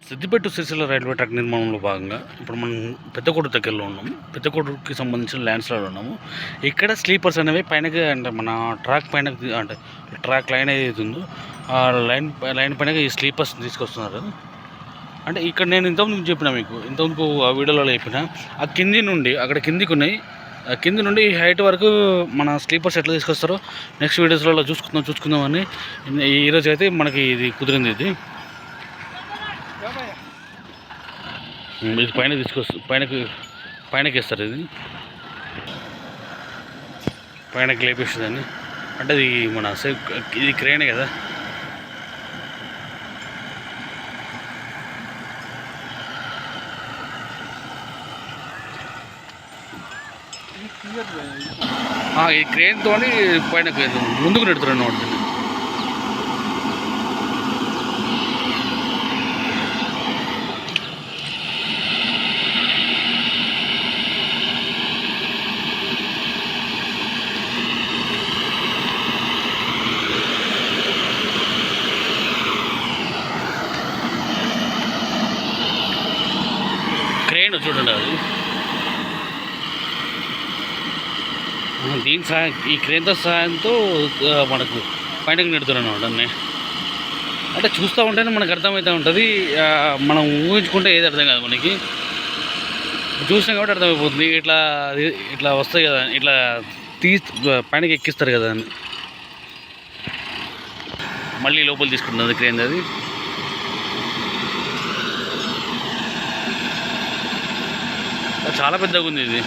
Siddipet Sircilla railway track నిర్మాణంలో భాగంగా ఇప్పుడు మనం పెద్దకోట దగ్గరలో ఉన్నాము. పెద్దకోటకి సంబంధించిన ల్యాండ్స్లో ఉన్నాము. ఇక్కడ స్లీపర్స్ అనేవి పైనకి అంటే మన ట్రాక్ పైన అంటే ట్రాక్ లైన్ ఏదైతే ఉందో ఆ లైన్ పైన ఈ స్లీపర్స్ తీసుకొస్తున్నారు. అంటే ఇక్కడ నేను ఇంతకుముందు చెప్పిన మీకు ఇంతకుముందు ఆ వీడియోలో చెప్పిన ఆ కింది నుండి అక్కడ కిందికి ఉన్నాయి. కింది నుండి హైట్ వరకు మన స్లీపర్స్ ఎట్లా తీసుకొస్తారో నెక్స్ట్ వీడియోస్లలో చూసుకుందామని ఈరోజు అయితే మనకి ఇది కుదిరింది. ఇది పైన పైనకి వేస్తారు. ఇది పైనకి లేపేస్తుందని అంటే అది మన ఇది క్రేనే కదా. ఈ క్రేన్తో పైనకి ముందుకు నెడుతున్నారు అన్నమాట. క్రేన్ చూడండి, అది దీని ఈ క్రేన్తో సహాయంతో మనకు పైనకి నెడుతున్నాను అన్నీ. అంటే చూస్తూ ఉంటేనే మనకు అర్థమవుతూ ఉంటుంది. మనం ఊహించుకుంటే ఏది అర్థం కాదు, మనకి చూసినా కాబట్టి అర్థమైపోతుంది. ఇట్లా వస్తాయి కదా, ఇట్లా పైనకి ఎక్కిస్తారు కదా అని. మళ్ళీ లోపల తీసుకుంటుంది క్రేన్. అది చాలా పెద్దగా ఉంది ఇది.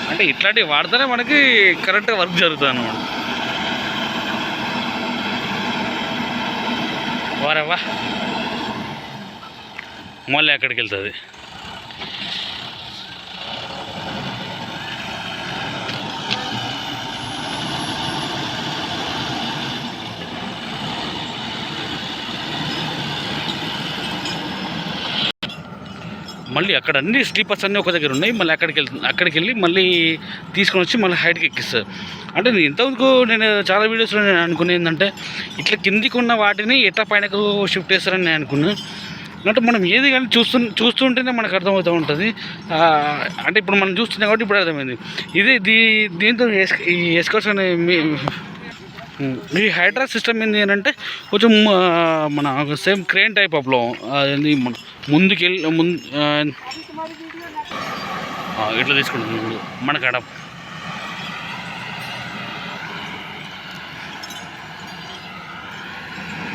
అంటే ఇట్లాంటివి వాడితేనే మనకి కరెక్ట్గా వర్క్ జరుగుతుంది అన్నమాట. వారవ్వా మళ్ళీ అక్కడికి వెళ్తుంది. మళ్ళీ అక్కడ అన్ని స్లీపర్స్ అన్నీ ఒక దగ్గర ఉన్నాయి. మళ్ళీ అక్కడికి వెళ్ళి మళ్ళీ తీసుకొని వచ్చి మళ్ళీ హైట్కి ఎక్కిస్తారు. అంటే నేను ఇంతవరకు చాలా వీడియోస్లో నేను అనుకునేది ఏంటంటే ఇట్లా కిందికి ఉన్న వాటిని ఎట్లా పైనకు షిఫ్ట్ చేస్తారని నేను అనుకున్నాను. అంటే మనం ఏది కానీ చూస్తుంటేనే మనకు అర్థమవుతూ ఉంటుంది. అంటే ఇప్పుడు మనం చూస్తున్నాం కాబట్టి ఇప్పుడు అర్థమైంది. దీంతో ఈ ఎస్కర్షన్ ఈ హైడ్రా సిస్టమ్ ఏంది అని అంటే కొంచెం మన సేమ్ క్రేన్ టైప్ ఆఫ్లో ముందుకెళ్ళి ఇట్లా తీసుకుంటుంది మనకాడ.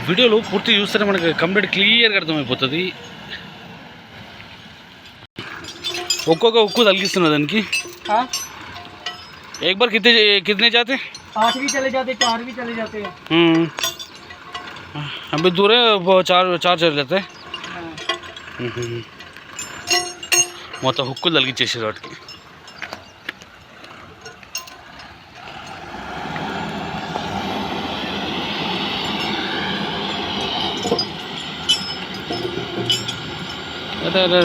వీడియోలో పూర్తి చూస్తేనే మనకి కంప్లీట్ క్లియర్గా అర్థమైపోతుంది. ఒక్కొక్క ఉక్కు తలిగిస్తున్నది దానికి. एक बार कितने जाते? 8 भी चले जाते, 4 भी चले जाते हैं। अभी दूर है वो चार चले जाते हैं. మొత్తం హుక్కులు తలిగించేసారు వాటికి. అదే అదే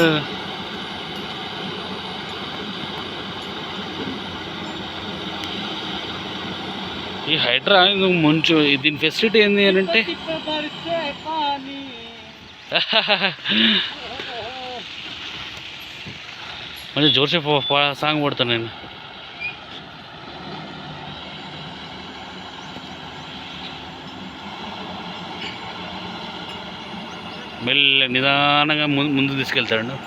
ఈ హైడ్రా మంచు దీని ఫెసిలిటీ ఏంది అని అంటే మంచి జోర్సే సాంగ్ పడతాను నేను. మెల్ల నిదానంగా ముందు తీసుకెళ్తాడు.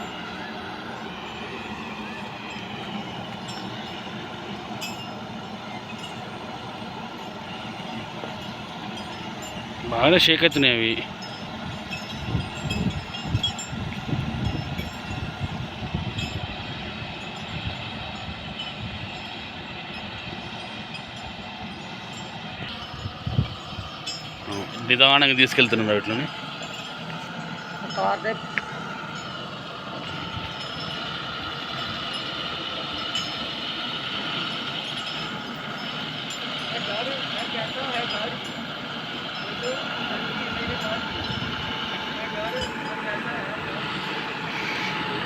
బాగా షేక్ అవుతున్నాయి అవి. నిదానంగా తీసుకెళ్తున్నాడు వీటిని.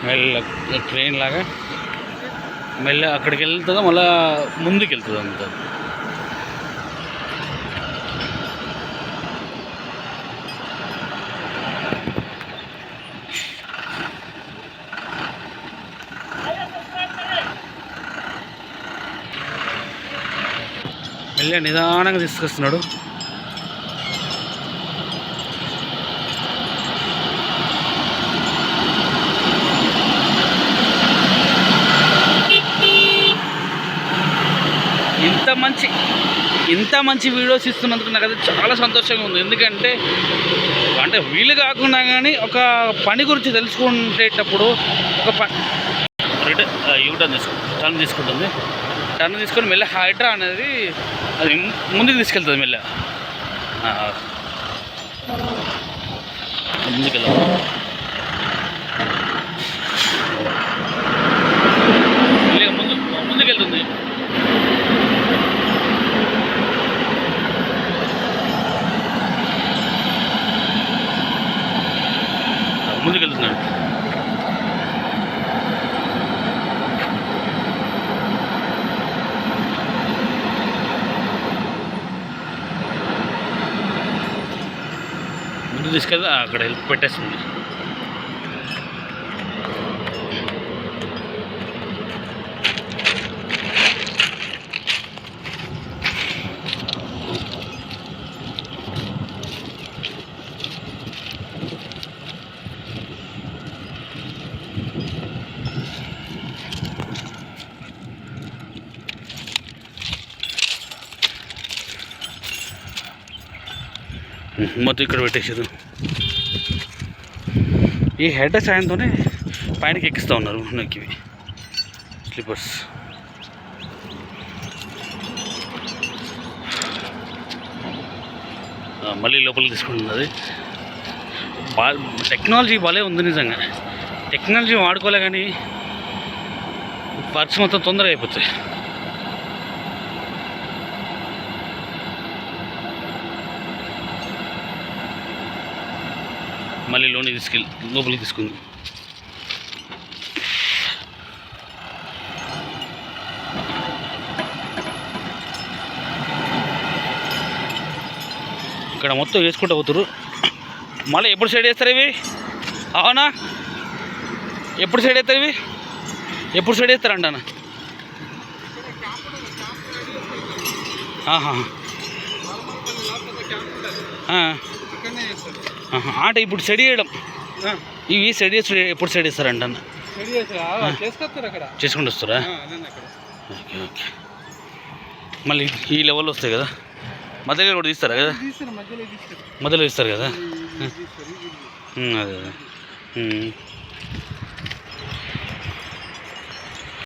మెల్ల ట్రైన్ లాగా మెల్ల అక్కడికి వెళ్తుందా మళ్ళీ ముందుకు వెళ్తుంది అంతా. మెల్లగా నిదానంగా తీసుకొస్తున్నాడు. ఇంత మంచి వీడియోస్ ఇస్తున్నందుకు నాకు అది చాలా సంతోషంగా ఉంది. ఎందుకంటే అంటే వీలు కాకుండా కానీ ఒక పని గురించి తెలుసుకునేటప్పుడు ఒక టర్న్ తీసుకుంటుంది. టర్న్ తీసుకొని మెల్ల హైడ్రా అనేది అది ముందుకు తీసుకెళ్తుంది. మెల్ల ముందుకెళ్దాం. మెల్లగా ముందుకెళ్తుంది. ముందుకెళ్తున్నాడు. ముందు తీసుకెళ్తే అక్కడ హెల్ప్ పెట్టేస్తుంది. మొత్తం ఇక్కడ పెట్టేసారు. ఈ హెడ్ సాయంతోనే పైనకి ఎక్కిస్తూ ఉన్నారు నాకు ఇవి స్లీపర్స్. మళ్ళీ లోపలికి తీసుకుంటున్నది. టెక్నాలజీ భలే ఉంది నిజంగా. టెక్నాలజీ వాడుకోలే కానీ వర్క్స్ మొత్తం తొందరగా అయిపోతాయి. మళ్ళీ లోపలికి తీసుకుంది. ఇక్కడ మొత్తం వేసుకుంటూ పోతారు. మళ్ళీ ఎప్పుడు సైడ్ వేస్తారు ఇవి? అవునా, ఎప్పుడు సైడ్ వేస్తారు ఇవి? ఎప్పుడు సైడ్ వేస్తారంట అన్న? అంటే ఇప్పుడు సెడ్ చేయడం ఇవి సెడ్ చేసి ఎప్పుడు సెడ్ చేస్తారంట అన్న? చేసుకుంటూ వస్తారా? Okay okay. మళ్ళీ ఈ లెవెల్లో వస్తాయి కదా, మధ్యలో కూడా తీస్తారా కదా? మధ్యలో తీస్తారు కదా. అదే